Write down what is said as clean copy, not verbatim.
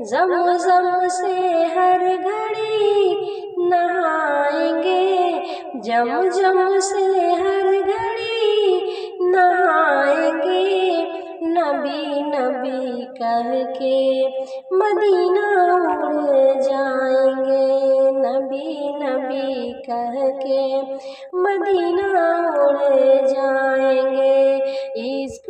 ज़मज़म से हर घड़ी नहाएंगे, ज़मज़म से हर घड़ी नहाएंगे। नबी नबी कह के मदीना उड़ जाएंगे, नबी नबी कह के मदीना उड़ जाएंगे। इश्क